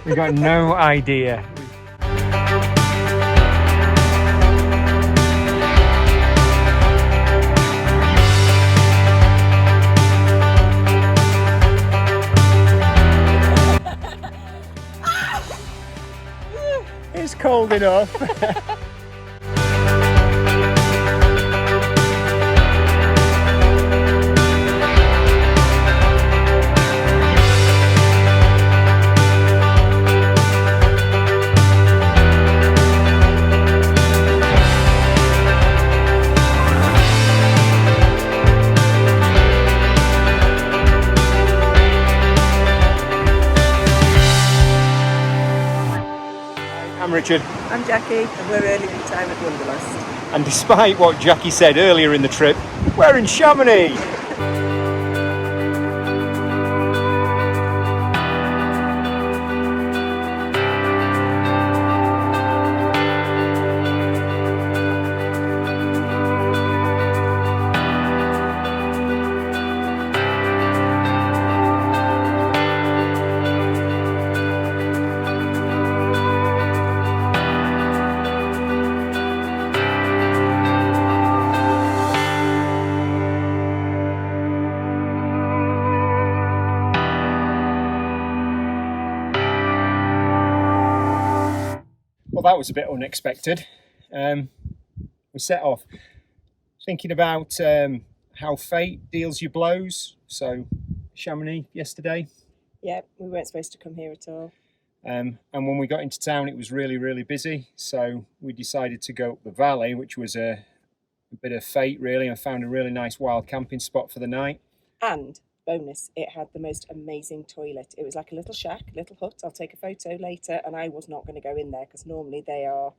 We got no idea. It's cold enough. I'm Richard. I'm Jackie, and we're early retirement wanderlust. And despite what Jackie said earlier in the trip, we're in Chamonix. Well, that was a bit unexpected. We set off thinking about how fate deals you blows. So, Chamonix yesterday. Yeah, we weren't supposed to come here at all. And when we got into town, it was really, really busy. So we decided to go up the valley, which was a bit of fate, really. I found a really nice wild camping spot for the night. And bonus, it had the most amazing toilet. It was like a little shack, little hut. I'll take a photo later, and I was not going to go in there because normally they are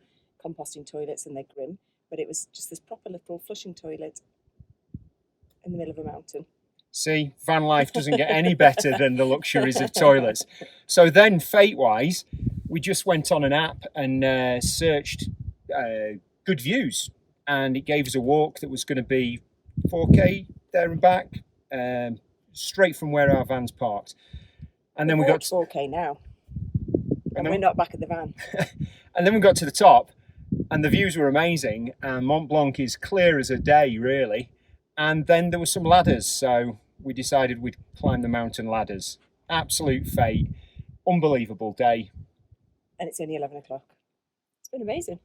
composting toilets and they're grim, but it was just this proper little flushing toilet in the middle of a mountain. See, van life doesn't get any better than the luxuries of toilets. So then, fate-wise, we just went on an app and searched good views, and it gave us a walk that was going to be 4K there and back. Straight from where our van's parked, and then we got 4K now, and we're not back at the van. And then we got to the top, and the views were amazing. And Mont Blanc is clear as a day, really. And then there were some ladders, so we decided we'd climb the mountain ladders. Absolute fate, unbelievable day. And it's only 11 o'clock. It's been amazing.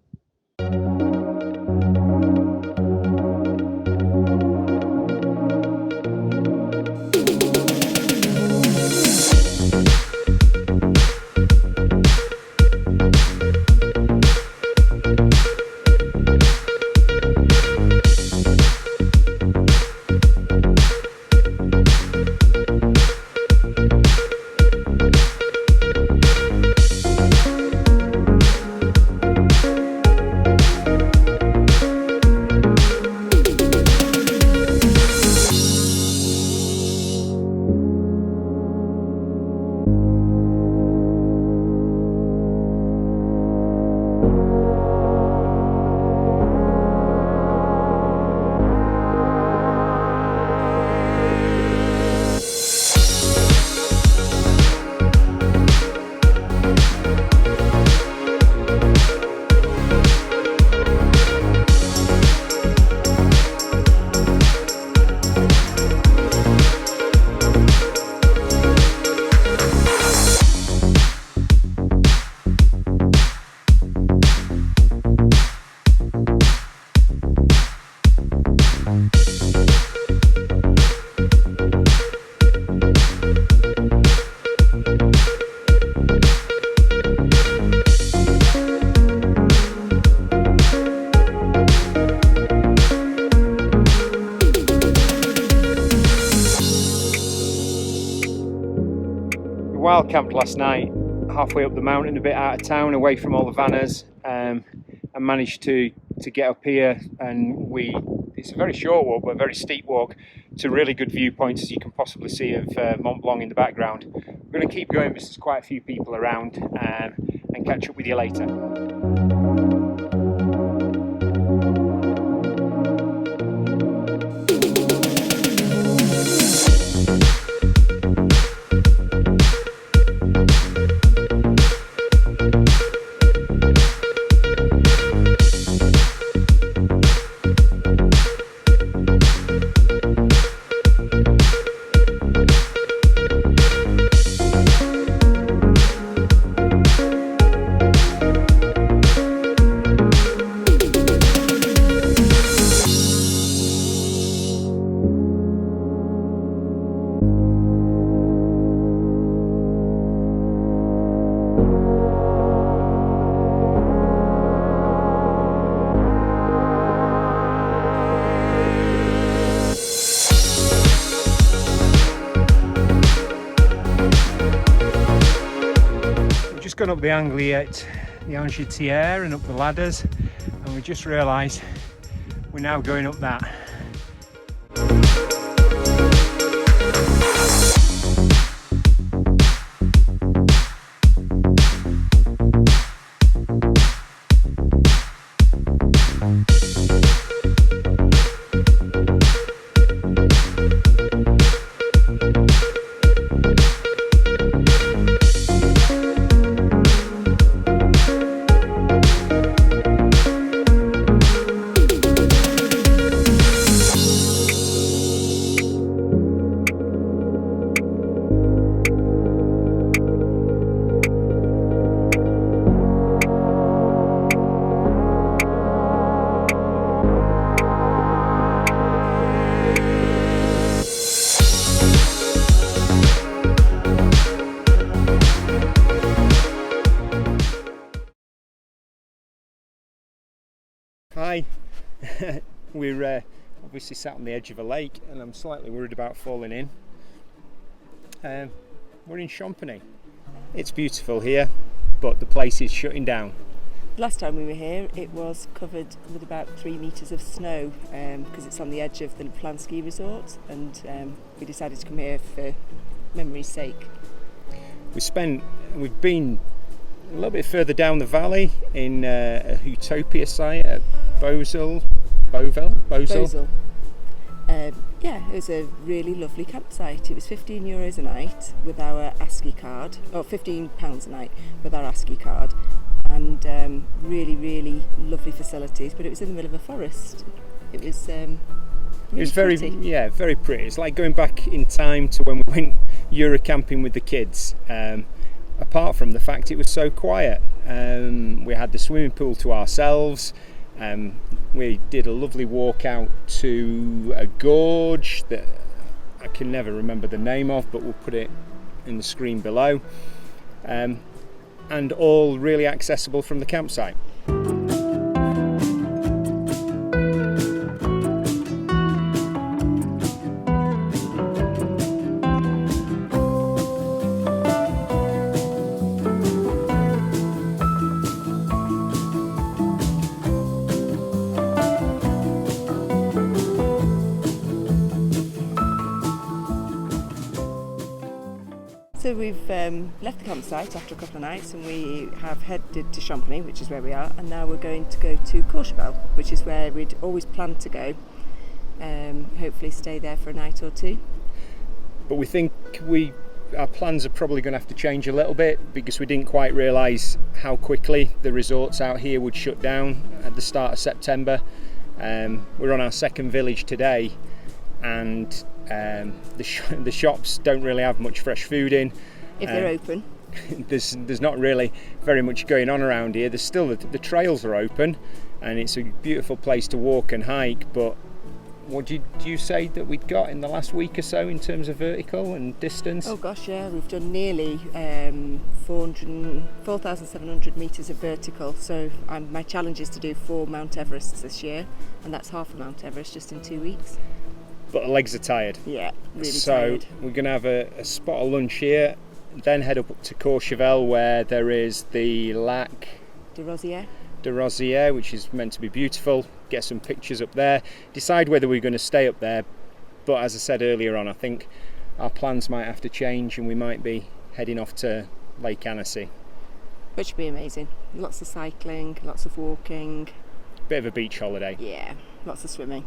wild camped last night, halfway up the mountain, a bit out of town, away from all the vanners, and managed to get up here. And it's a very short walk, but a very steep walk to really good viewpoints, as you can possibly see, of Mont Blanc in the background. We're going to keep going because there's quite a few people around, and catch up with you later. Gone up the Angliette, the Angetière, and up the ladders, and we just realised we're now going up that. Hi, we're obviously sat on the edge of a lake, and I'm slightly worried about falling in. We're in Chamonix. It's beautiful here, but the place is shutting down. Last time we were here, it was covered with about 3 metres of snow because it's on the edge of the planned ski resort, and we decided to come here for memory's sake. We've been a little bit further down the valley in a Utopia site at Beauville. Yeah, it was a really lovely campsite. It was €15 a night with our ASCII card, or £15 a night with our ASCII card, and really, really lovely facilities. But it was in the middle of a forest. It was really it was very pretty. Yeah, very pretty. It's like going back in time to when we went Euro camping with the kids. Apart from the fact it was so quiet, we had the swimming pool to ourselves. We did a lovely walk out to a gorge that I can never remember the name of, but we'll put it in the screen below, and all really accessible from the campsite. So we've left the campsite after a couple of nights, and we have headed to Chamonix, which is where we are, and now we're going to go to Courchevel, which is where we'd always planned to go. Hopefully stay there for a night or two. But we think our plans are probably going to have to change a little bit, because we didn't quite realise how quickly the resorts out here would shut down at the start of September. We're on our second village today, and the shops don't really have much fresh food in. If they're open. There's not really very much going on around here. There's still the trails are open, and it's a beautiful place to walk and hike, but what do you say that we'd got in the last week or so in terms of vertical and distance? Oh gosh, yeah, we've done nearly 4,700 metres of vertical, so my challenge is to do 4 Mount Everests this year, and that's half a Mount Everest just in 2 weeks. But the legs are tired. Yeah, really so tired. We're going to have a spot of lunch here then head up to Courchevel, where there is the Lac De Rosière. de Rosière, which is meant to be beautiful. Get some pictures up there. Decide whether we're going to stay up there. But as I said earlier on, I think our plans might have to change, and we might be heading off to Lake Annecy. Which would be amazing. Lots of cycling, lots of walking. Bit of a beach holiday. Yeah, lots of swimming.